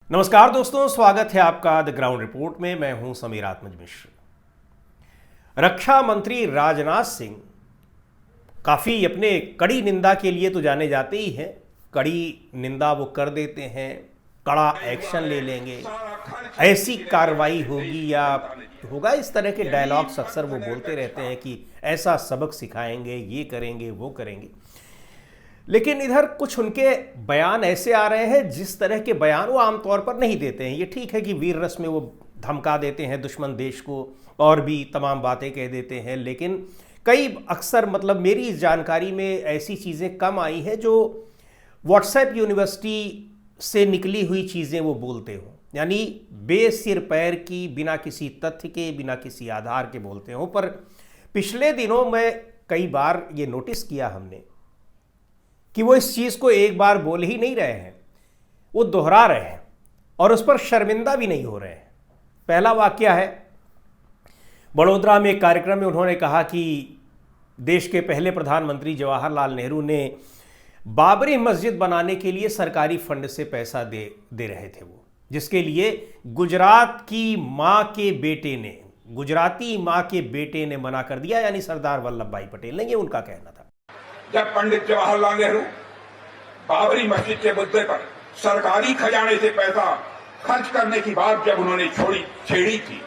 नमस्कार दोस्तों, स्वागत है आपका द ग्राउंड रिपोर्ट में। मैं हूं समीर आत्मज मिश्र। रक्षा मंत्री राजनाथ सिंह काफ़ी अपने कड़ी निंदा के लिए तो जाने जाते ही हैं। कड़ी निंदा वो कर देते हैं, कड़ा एक्शन ले लेंगे, ऐसी कार्रवाई होगी या होगा, इस तरह के डायलॉग्स अक्सर वो बोलते रहते हैं कि ऐसा सबक सिखाएंगे, ये करेंगे, वो करेंगे। लेकिन इधर कुछ उनके बयान ऐसे आ रहे हैं जिस तरह के बयान वो आमतौर पर नहीं देते हैं। ये ठीक है कि वीर रस में वो धमका देते हैं दुश्मन देश को और भी तमाम बातें कह देते हैं, लेकिन कई अक्सर मेरी इस जानकारी में ऐसी चीज़ें कम आई हैं जो व्हाट्सएप यूनिवर्सिटी से निकली हुई चीज़ें वो बोलते हों, यानी बेसिर पैर की, बिना किसी तथ्य के, बिना किसी आधार के बोलते हों। पर पिछले दिनों में कई बार ये नोटिस किया हमने कि वो इस चीज़ को एक बार बोल ही नहीं रहे हैं, वो दोहरा रहे हैं और उस पर शर्मिंदा भी नहीं हो रहे हैं। पहला वाकया है, बड़ोदरा में एक कार्यक्रम में उन्होंने कहा कि देश के पहले प्रधानमंत्री जवाहरलाल नेहरू ने बाबरी मस्जिद बनाने के लिए सरकारी फंड से पैसा दे रहे थे, वो जिसके लिए गुजराती माँ के बेटे ने मना कर दिया, यानी सरदार वल्लभ भाई पटेल ने। ये उनका कहना था। जब पंडित जवाहरलाल नेहरू बाबरी मस्जिद के मुद्दे पर सरकारी खजाने से पैसा खर्च करने की बात जब उन्होंने छेड़ी थी,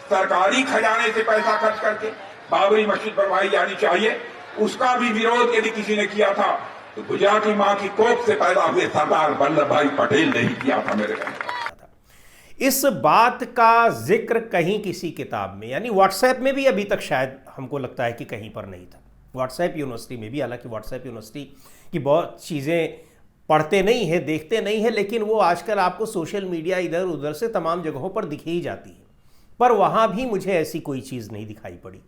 सरकारी खजाने से पैसा खर्च करके बाबरी मस्जिद बनवाई जानी चाहिए, उसका भी विरोध यदि किसी ने किया था तो गुजराती मां की कोख से पैदा हुए सरदार वल्लभ भाई पटेल ने ही किया था। मेरे कहने इस बात का जिक्र कहीं किसी किताब में, यानी व्हाट्सएप में भी अभी तक शायद हमको लगता है कि कहीं पर नहीं था। व्हाट्सएप यूनिवर्सिटी में भी, हालांकि व्हाट्सएप यूनिवर्सिटी की बहुत चीज़ें पढ़ते नहीं है, देखते नहीं है, लेकिन वो आजकल आपको सोशल मीडिया इधर उधर से तमाम जगहों पर दिख ही जाती है। पर वहाँ भी मुझे ऐसी कोई चीज़ नहीं दिखाई पड़ी।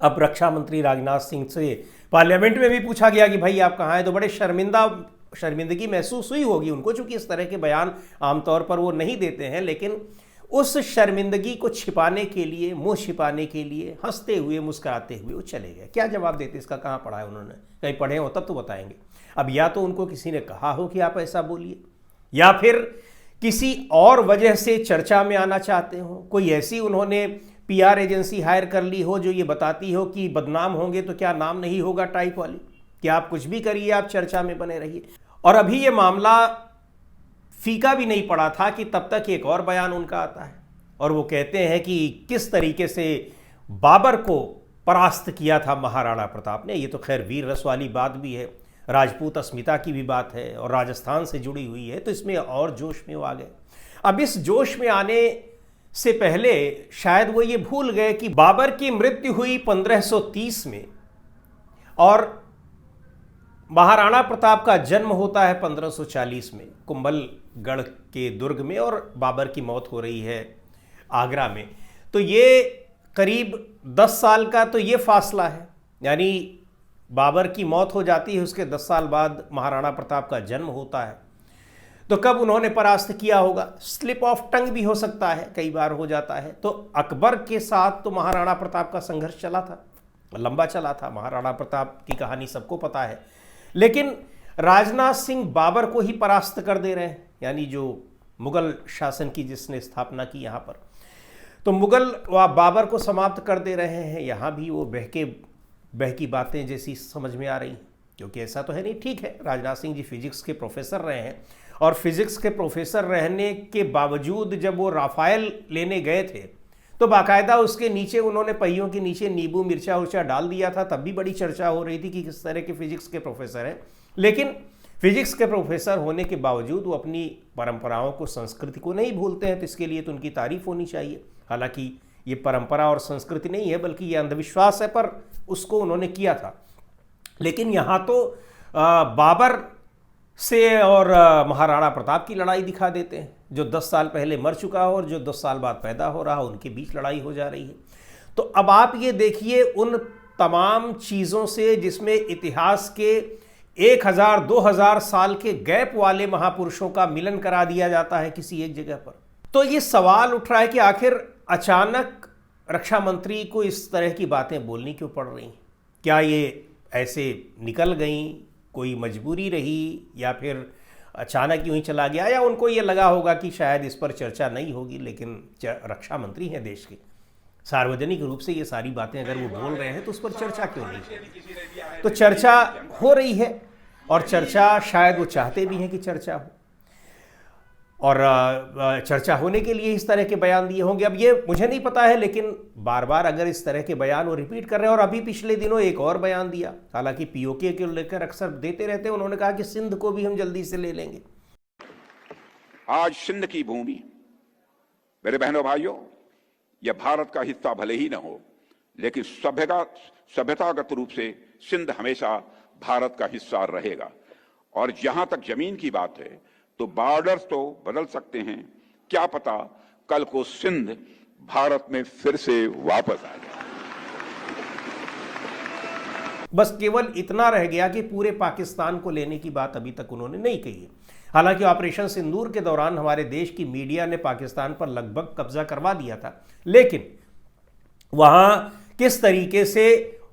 अब रक्षा मंत्री राजनाथ सिंह से पार्लियामेंट में भी पूछा गया कि भाई आप कहाँ हैं, तो बड़े शर्मिंदगी महसूस हुई होगी उनको, चूँकि इस तरह के बयान आमतौर पर वो नहीं देते हैं। लेकिन उस शर्मिंदगी को छिपाने के लिए, मुंह छिपाने के लिए हंसते हुए, मुस्कुराते हुए वो चले गए। क्या जवाब देते, इसका कहाँ पढ़ा है उन्होंने? कहीं पढ़े हो तब तो बताएंगे। अब या तो उनको किसी ने कहा हो कि आप ऐसा बोलिए, या फिर किसी और वजह से चर्चा में आना चाहते हो, कोई ऐसी उन्होंने पीआर एजेंसी हायर कर ली हो जो ये बताती हो कि बदनाम होंगे तो क्या नाम नहीं होगा टाइप वाली, कि आप कुछ भी करिए, आप चर्चा में बने रहिए। और अभी ये मामला फीका भी नहीं पड़ा था कि तब तक एक और बयान उनका आता है और वो कहते हैं कि किस तरीके से बाबर को परास्त किया था महाराणा प्रताप ने। ये तो खैर वीर रस वाली बात भी है, राजपूत अस्मिता की भी बात है और राजस्थान से जुड़ी हुई है, तो इसमें और जोश में वो आ गए। अब इस जोश में आने से पहले शायद वो ये भूल गए कि बाबर की मृत्यु हुई 1530 में और महाराणा प्रताप का जन्म होता है 1540 में कुंभलगढ़ के दुर्ग में, और बाबर की मौत हो रही है आगरा में। तो ये करीब 10 साल का तो ये फासला है, यानी बाबर की मौत हो जाती है, उसके 10 साल बाद महाराणा प्रताप का जन्म होता है। तो कब उन्होंने परास्त किया होगा? स्लिप ऑफ टंग भी हो सकता है, कई बार हो जाता है। तो अकबर के साथ तो महाराणा प्रताप का संघर्ष चला था, लंबा चला था। महाराणा प्रताप की कहानी सबको पता है। लेकिन राजनाथ सिंह बाबर को ही परास्त कर दे रहे हैं, यानी जो मुगल शासन की जिसने स्थापना की यहाँ पर, तो मुगल व बाबर को समाप्त कर दे रहे हैं। यहाँ भी वो बहकी बातें जैसी समझ में आ रही हैं, क्योंकि ऐसा तो है नहीं। ठीक है, राजनाथ सिंह जी फिजिक्स के प्रोफेसर रहे हैं और फिजिक्स के प्रोफेसर रहने के बावजूद जब वो राफेल लेने गए थे तो बाकायदा उसके नीचे उन्होंने पहियों के नीचे नींबू मिर्चा उर्चा डाल दिया था। तब भी बड़ी चर्चा हो रही थी कि किस तरह के फिजिक्स के प्रोफेसर हैं। लेकिन फिजिक्स के प्रोफेसर होने के बावजूद वो अपनी परंपराओं को, संस्कृति को नहीं भूलते हैं, तो इसके लिए तो उनकी तारीफ होनी चाहिए। हालांकि ये परंपरा और संस्कृति नहीं है, बल्कि ये अंधविश्वास है, पर उसको उन्होंने किया था। लेकिन यहाँ तो बाबर से और महाराणा प्रताप की लड़ाई दिखा देते हैं, जो 10 साल पहले मर चुका हो और जो 10 साल बाद पैदा हो रहा हो, उनके बीच लड़ाई हो जा रही है। तो अब आप ये देखिए, उन तमाम चीज़ों से जिसमें इतिहास के 1000-2000 साल के गैप वाले महापुरुषों का मिलन करा दिया जाता है किसी एक जगह पर। तो ये सवाल उठ रहा है कि आखिर अचानक रक्षा मंत्री को इस तरह की बातें बोलनी क्यों पड़ रही? क्या ये ऐसे निकल गई, कोई मजबूरी रही, या फिर अचानक यूं ही चला गया, या उनको ये लगा होगा कि शायद इस पर चर्चा नहीं होगी, लेकिन रक्षा मंत्री हैं देश के, सार्वजनिक रूप से ये सारी बातें अगर वो बोल रहे हैं तो उस पर चर्चा क्यों नहीं। तो चर्चा हो रही है, और चर्चा शायद वो चाहते भी हैं कि चर्चा हो, और चर्चा होने के लिए इस तरह के बयान दिए होंगे। अब ये मुझे नहीं पता है, लेकिन बार बार अगर इस तरह के बयान वो रिपीट कर रहे हैं, और अभी पिछले दिनों एक और बयान दिया, हालांकि पीओके को लेकर अक्सर देते रहते हैं, उन्होंने कहा कि सिंध को भी हम जल्दी से ले लेंगे। आज सिंध की भूमि, मेरे बहनों भाइयों, यह भारत का हिस्सा भले ही न हो, लेकिन सभ्यतागत रूप से सिंध हमेशा भारत का हिस्सा रहेगा। और जहां तक जमीन की बात है, तो बॉर्डर्स तो बदल सकते हैं, क्या पता कल को सिंध भारत में फिर से वापस आ जाए। बस केवल इतना रह गया कि पूरे पाकिस्तान को लेने की बात अभी तक उन्होंने नहीं कही है। हालांकि ऑपरेशन सिंदूर के दौरान हमारे देश की मीडिया ने पाकिस्तान पर लगभग कब्जा करवा दिया था, लेकिन वहां किस तरीके से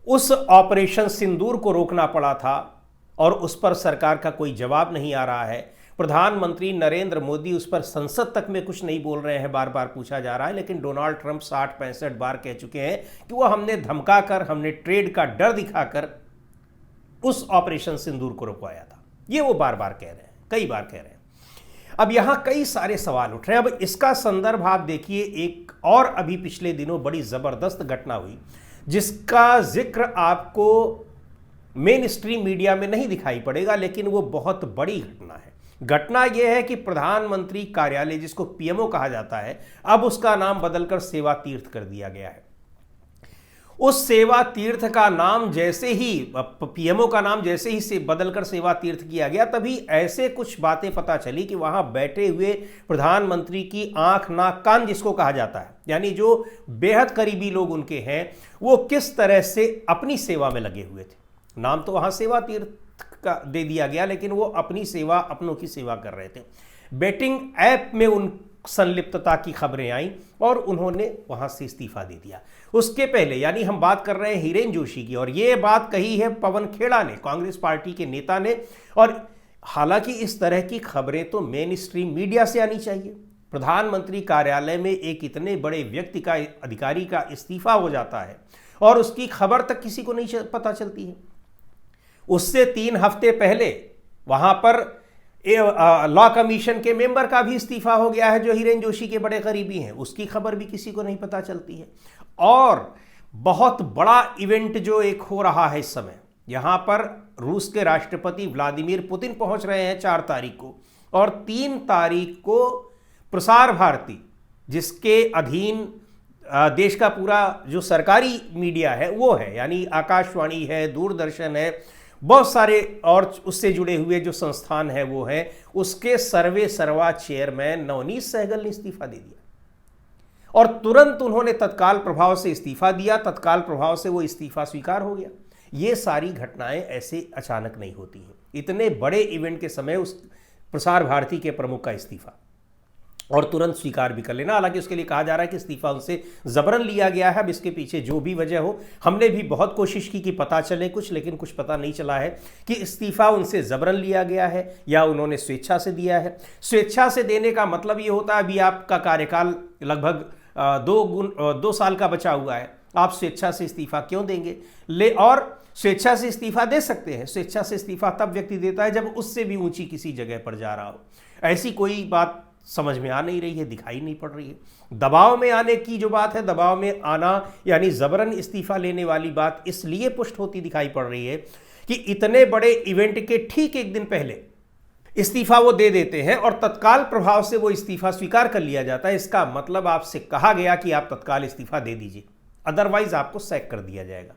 उस ऑपरेशन सिंदूर को रोकना पड़ा था, और उस पर सरकार का कोई जवाब नहीं आ रहा है। प्रधानमंत्री नरेंद्र मोदी उस पर संसद तक में कुछ नहीं बोल रहे हैं, बार बार पूछा जा रहा है, लेकिन डोनाल्ड ट्रंप 60-65 बार कह चुके हैं कि वो हमने धमकाकर, हमने ट्रेड का डर दिखाकर उस ऑपरेशन सिंदूर को रुकवाया था। ये वो बार बार कह रहे हैं, कई बार कह रहे हैं। अब यहां कई सारे सवाल उठ रहे हैं। अब इसका संदर्भ आप देखिए, एक और अभी पिछले दिनों बड़ी जबरदस्त घटना हुई, जिसका जिक्र आपको मेन स्ट्रीम मीडिया में नहीं दिखाई पड़ेगा, लेकिन वो बहुत बड़ी घटना है। घटना यह है कि प्रधानमंत्री कार्यालय, जिसको पीएमओ कहा जाता है, अब उसका नाम बदलकर सेवा तीर्थ कर दिया गया है। उस सेवा तीर्थ का नाम जैसे ही, पीएमओ का नाम जैसे ही से बदलकर सेवा तीर्थ किया गया, तभी ऐसे कुछ बातें पता चली कि वहां बैठे हुए प्रधानमंत्री की आंख नाक कान जिसको कहा जाता है, यानी जो बेहद करीबी लोग उनके हैं, वो किस तरह से अपनी सेवा में लगे हुए थे। नाम तो वहां सेवा तीर्थ का दे दिया गया, लेकिन वो अपनी सेवा, अपनों की सेवा कर रहे थे। बेटिंग ऐप में उन संलिप्तता की खबरें आई और उन्होंने वहां से इस्तीफा दे दिया। उसके पहले, यानी हम बात कर रहे हैं हिरेन जोशी की, और ये बात कही है पवन खेड़ा ने, कांग्रेस पार्टी के नेता ने। और हालांकि इस तरह की खबरें तो मेन स्ट्रीम मीडिया से आनी चाहिए। प्रधानमंत्री कार्यालय में एक इतने बड़े व्यक्ति का, अधिकारी का इस्तीफा हो जाता है और उसकी खबर तक किसी को नहीं पता चलती है। उससे 3 हफ्ते पहले वहां पर लॉ कमीशन के मेंबर का भी इस्तीफा हो गया है, जो हिरेन जोशी के बड़े करीबी हैं, उसकी खबर भी किसी को नहीं पता चलती है। और बहुत बड़ा इवेंट जो एक हो रहा है इस समय, यहां पर रूस के राष्ट्रपति व्लादिमीर पुतिन पहुंच रहे हैं 4 तारीख को, और 3 तारीख को प्रसार भारती, जिसके अधीन देश का पूरा जो सरकारी मीडिया है वो है, यानी आकाशवाणी है, दूरदर्शन है, बहुत सारे और उससे जुड़े हुए जो संस्थान है वो है, उसके सर्वे सर्वा चेयरमैन नवनीत सहगल ने इस्तीफा दे दिया। और तुरंत उन्होंने तत्काल प्रभाव से इस्तीफा दिया, तत्काल प्रभाव से वो इस्तीफा स्वीकार हो गया। ये सारी घटनाएं ऐसे अचानक नहीं होती हैं। इतने बड़े इवेंट के समय उस प्रसार भारती के प्रमुख का इस्तीफा, और तुरंत स्वीकार भी कर लेना। हालांकि उसके लिए कहा जा रहा है कि इस्तीफा उनसे जबरन लिया गया है। अब इसके पीछे जो भी वजह हो, हमने भी बहुत कोशिश की कि पता चले कुछ, लेकिन कुछ पता नहीं चला है कि इस्तीफा उनसे जबरन लिया गया है या उन्होंने स्वेच्छा से दिया है। स्वेच्छा से देने का मतलब ये होता है, अभी आपका कार्यकाल लगभग 2 साल का बचा हुआ है, आप स्वेच्छा से इस्तीफा क्यों देंगे? और स्वेच्छा से इस्तीफा दे सकते हैं। स्वेच्छा से इस्तीफा तब व्यक्ति देता है जब उससे भी ऊंची किसी जगह पर जा रहा हो। ऐसी कोई बात समझ में आ नहीं रही है, दिखाई नहीं पड़ रही है। दबाव में आने की जो बात है, दबाव में आना यानी जबरन इस्तीफा लेने वाली बात इसलिए पुष्ट होती दिखाई पड़ रही है कि इतने बड़े इवेंट के ठीक 1 दिन पहले इस्तीफा वो दे देते हैं और तत्काल प्रभाव से वो इस्तीफा स्वीकार कर लिया जाता है। इसका मतलब आपसे कहा गया कि आप तत्काल इस्तीफा दे दीजिए, अदरवाइज आपको सैक कर दिया जाएगा।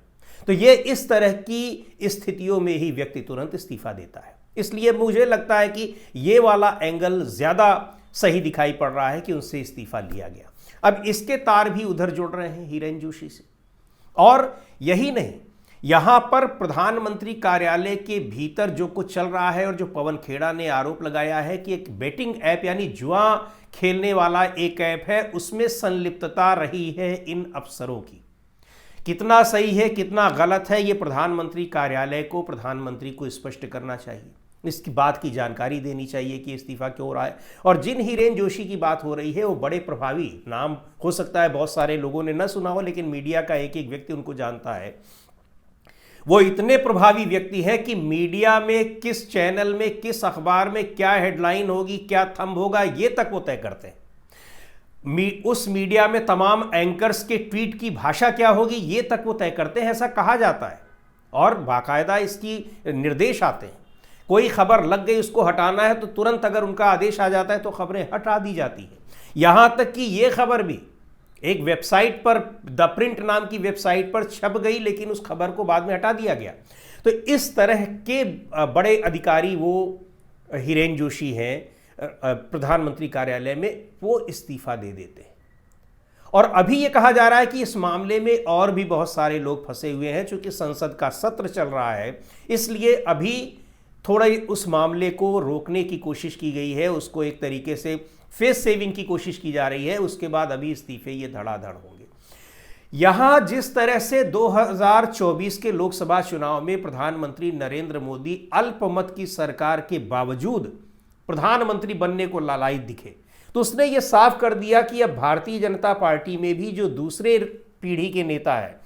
तो ये इस तरह की स्थितियों में ही व्यक्ति तुरंत इस्तीफा देता है। इसलिए मुझे लगता है कि ये वाला एंगल ज्यादा सही दिखाई पड़ रहा है कि उनसे इस्तीफा लिया गया। अब इसके तार भी उधर जुड़ रहे हैं हिरेन जोशी से। और यही नहीं, यहां पर प्रधानमंत्री कार्यालय के भीतर जो कुछ चल रहा है, और जो पवन खेड़ा ने आरोप लगाया है कि एक बेटिंग ऐप यानी जुआ खेलने वाला एक ऐप है, उसमें संलिप्तता रही है इन अफसरों की। कितना सही है, कितना गलत है, ये प्रधानमंत्री कार्यालय को, प्रधानमंत्री को स्पष्ट करना चाहिए। इसकी बात की जानकारी देनी चाहिए कि इस्तीफा क्यों हो रहा है। और जिन हिरेन जोशी की बात हो रही है वो बड़े प्रभावी, नाम हो सकता है बहुत सारे लोगों ने न सुना हो, लेकिन मीडिया का एक एक व्यक्ति उनको जानता है। वो इतने प्रभावी व्यक्ति हैं कि मीडिया में किस चैनल में, किस अखबार में क्या हेडलाइन होगी, क्या थंब होगा, ये तक वो तय करते हैं। उस मीडिया में तमाम एंकर्स के ट्वीट की भाषा क्या होगी, ये तक वो तय करते हैं, ऐसा कहा जाता है। और बाकायदा इसकी निर्देश आते हैं। कोई खबर लग गई, उसको हटाना है तो तुरंत अगर उनका आदेश आ जाता है तो खबरें हटा दी जाती है। यहां तक कि ये खबर भी एक वेबसाइट पर, द प्रिंट नाम की वेबसाइट पर छप गई, लेकिन उस खबर को बाद में हटा दिया गया। तो इस तरह के बड़े अधिकारी वो हिरेन जोशी हैं प्रधानमंत्री कार्यालय में, वो इस्तीफा दे देते हैं। और अभी ये कहा जा रहा है कि इस मामले में और भी बहुत सारे लोग फंसे हुए हैं। चूंकि संसद का सत्र चल रहा है, इसलिए अभी थोड़ा उस मामले को रोकने की कोशिश की गई है, उसको एक तरीके से फेस सेविंग की कोशिश की जा रही है। उसके बाद अभी इस्तीफे ये धड़ाधड़ होंगे। यहां जिस तरह से 2024 के लोकसभा चुनाव में प्रधानमंत्री नरेंद्र मोदी अल्पमत की सरकार के बावजूद प्रधानमंत्री बनने को लालायित दिखे, तो उसने ये साफ कर दिया कि अब भारतीय जनता पार्टी में भी जो दूसरे पीढ़ी के नेता है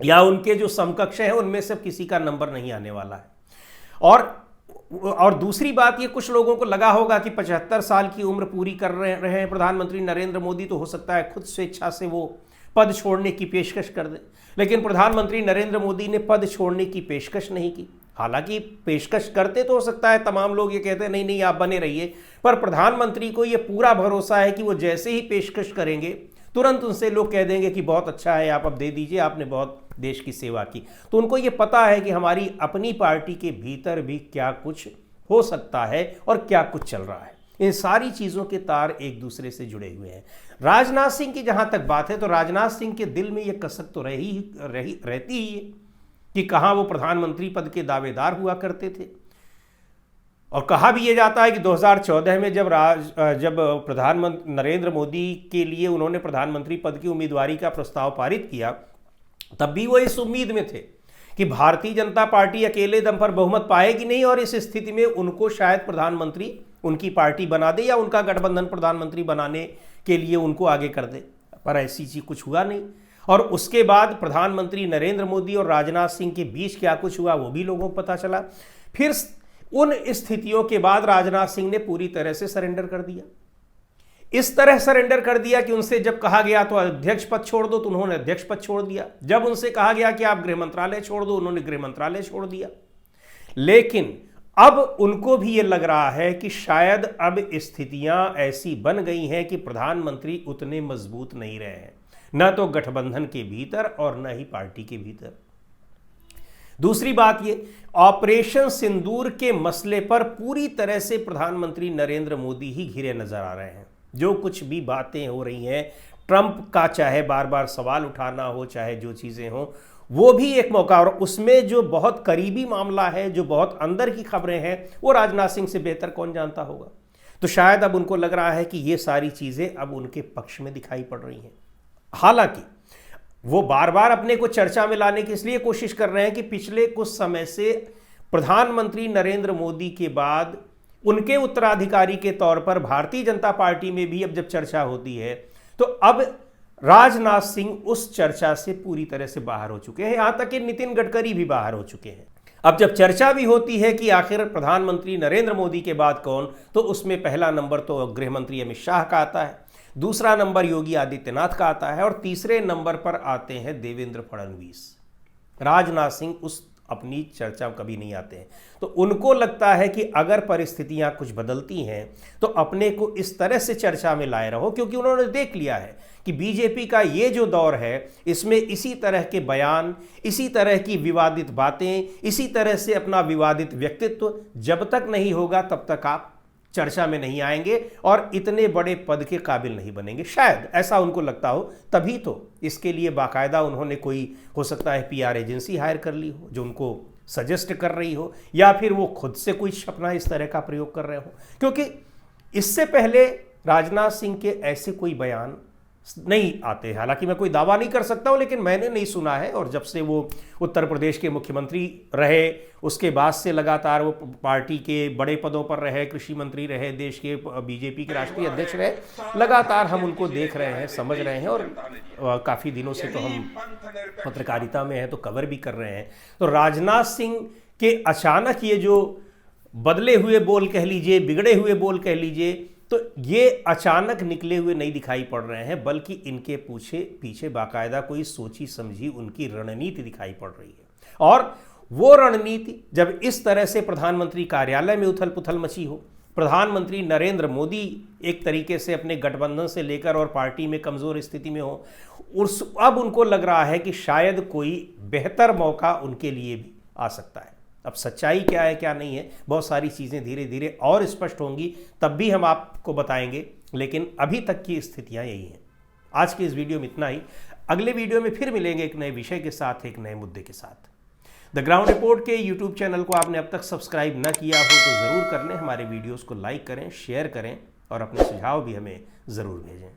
या उनके जो समकक्ष हैं, उनमें से किसी का नंबर नहीं आने वाला है। और दूसरी बात, ये कुछ लोगों को लगा होगा कि 75 साल की उम्र पूरी कर रहे हैं प्रधानमंत्री नरेंद्र मोदी, तो हो सकता है खुद स्वेच्छा से वो पद छोड़ने की पेशकश कर दे। लेकिन प्रधानमंत्री नरेंद्र मोदी ने पद छोड़ने की पेशकश नहीं की। हालांकि पेशकश करते तो हो सकता है तमाम लोग ये कहते हैं नहीं नहीं आप बने रहिए, पर प्रधानमंत्री को ये पूरा भरोसा है कि वो जैसे ही पेशकश करेंगे तुरंत उनसे लोग कह देंगे कि बहुत अच्छा है, आप अब दे दीजिए, आपने बहुत देश की सेवा की। तो उनको ये पता है कि हमारी अपनी पार्टी के भीतर भी क्या कुछ हो सकता है और क्या कुछ चल रहा है। इन सारी चीज़ों के तार एक दूसरे से जुड़े हुए हैं। राजनाथ सिंह की जहाँ तक बात है, तो राजनाथ सिंह के दिल में ये कसक तो रहती ही है कि कहाँ वो प्रधानमंत्री पद के दावेदार हुआ करते थे। और कहा भी ये जाता है कि 2014 में जब प्रधानमंत्री नरेंद्र मोदी के लिए उन्होंने प्रधानमंत्री पद की उम्मीदवारी का प्रस्ताव पारित किया, तब भी वो इस उम्मीद में थे कि भारतीय जनता पार्टी अकेले दम पर बहुमत पाएगी नहीं और इस स्थिति में उनको शायद प्रधानमंत्री उनकी पार्टी बना दे या उनका गठबंधन प्रधानमंत्री बनाने के लिए उनको आगे कर दे। पर ऐसी चीज कुछ हुआ नहीं। और उसके बाद प्रधानमंत्री नरेंद्र मोदी और राजनाथ सिंह के बीच क्या कुछ हुआ वो भी लोगों को पता चला। फिर उन स्थितियों के बाद राजनाथ सिंह ने पूरी तरह से सरेंडर कर दिया। इस तरह सरेंडर कर दिया कि उनसे जब कहा गया तो अध्यक्ष पद छोड़ दो, तो उन्होंने अध्यक्ष पद छोड़ दिया। जब उनसे कहा गया कि आप गृह मंत्रालय छोड़ दो, उन्होंने गृह मंत्रालय छोड़ दिया। लेकिन अब उनको भी यह लग रहा है कि शायद अब स्थितियां ऐसी बन गई हैं कि प्रधानमंत्री उतने मजबूत नहीं रहे हैं, न तो गठबंधन के भीतर और न ही पार्टी के भीतर। दूसरी बात ये, ऑपरेशन सिंदूर के मसले पर पूरी तरह से प्रधानमंत्री नरेंद्र मोदी ही घिरे नजर आ रहे हैं। जो कुछ भी बातें हो रही हैं, ट्रंप का चाहे बार बार सवाल उठाना हो, चाहे जो चीजें हों, वो भी एक मौका। और उसमें जो बहुत करीबी मामला है, जो बहुत अंदर की खबरें हैं, वो राजनाथ सिंह से बेहतर कौन जानता होगा। तो शायद अब उनको लग रहा है कि ये सारी चीजें अब उनके पक्ष में दिखाई पड़ रही हैं। हालांकि वो बार बार अपने को चर्चा में लाने की इसलिए कोशिश कर रहे हैं कि पिछले कुछ समय से प्रधानमंत्री नरेंद्र मोदी के बाद उनके उत्तराधिकारी के तौर पर भारतीय जनता पार्टी में भी अब जब चर्चा होती है, तो अब राजनाथ सिंह उस चर्चा से पूरी तरह से बाहर हो चुके हैं। यहां तक कि नितिन गडकरी भी बाहर हो चुके हैं। अब जब चर्चा भी होती है कि आखिर प्रधानमंत्री नरेंद्र मोदी के बाद कौन, तो उसमें पहला नंबर तो गृह मंत्री अमित शाह का आता है, दूसरा नंबर योगी आदित्यनाथ का आता है और तीसरे नंबर पर आते हैं देवेंद्र फडणवीस। राजनाथ सिंह उस अपनी चर्चा कभी नहीं आते हैं। तो उनको लगता है कि अगर परिस्थितियां कुछ बदलती हैं तो अपने को इस तरह से चर्चा में लाए रहो, क्योंकि उन्होंने देख लिया है कि बीजेपी का ये जो दौर है, इसमें इसी तरह के बयान, इसी तरह की विवादित बातें, इसी तरह से अपना विवादित व्यक्तित्व जब तक नहीं होगा तब तक आप चर्चा में नहीं आएंगे और इतने बड़े पद के काबिल नहीं बनेंगे। शायद ऐसा उनको लगता हो, तभी तो इसके लिए बाकायदा उन्होंने कोई, हो सकता है पीआर एजेंसी हायर कर ली हो जो उनको सजेस्ट कर रही हो, या फिर वो खुद से कोई अपना इस तरह का प्रयोग कर रहे हो। क्योंकि इससे पहले राजनाथ सिंह के ऐसे कोई बयान नहीं आते। हालांकि मैं कोई दावा नहीं कर सकता हूं, लेकिन मैंने नहीं सुना है। और जब से वो उत्तर प्रदेश के मुख्यमंत्री रहे, उसके बाद से लगातार वो पार्टी के बड़े पदों पर रहे, कृषि मंत्री रहे, देश के बीजेपी के राष्ट्रीय अध्यक्ष रहे, लगातार हम उनको देख रहे हैं, समझ रहे हैं। और काफ़ी दिनों से तो हम पत्रकारिता में हैं तो कवर भी कर रहे हैं। तो राजनाथ सिंह के अचानक ये जो बदले हुए बोल कह लीजिए, बिगड़े हुए बोल कह लीजिए, तो ये अचानक निकले हुए नहीं दिखाई पड़ रहे हैं, बल्कि इनके पीछे बाकायदा कोई सोची समझी उनकी रणनीति दिखाई पड़ रही है। और वो रणनीति जब इस तरह से प्रधानमंत्री कार्यालय में उथल पुथल मची हो, प्रधानमंत्री नरेंद्र मोदी एक तरीके से अपने गठबंधन से लेकर और पार्टी में कमज़ोर स्थिति में हो, अब उनको लग रहा है कि शायद कोई बेहतर मौका उनके लिए भी आ सकता है। अब सच्चाई क्या है क्या नहीं है, बहुत सारी चीज़ें धीरे धीरे और स्पष्ट होंगी, तब भी हम आपको बताएंगे। लेकिन अभी तक की स्थितियां यही हैं। आज के इस वीडियो में इतना ही। अगले वीडियो में फिर मिलेंगे एक नए विषय के साथ, एक नए मुद्दे के साथ। द ग्राउंड रिपोर्ट के यूट्यूब चैनल को आपने अब तक सब्सक्राइब न किया हो तो ज़रूर कर लें। हमारे वीडियोज़ को लाइक करें, शेयर करें और अपने सुझाव भी हमें ज़रूर भेजें।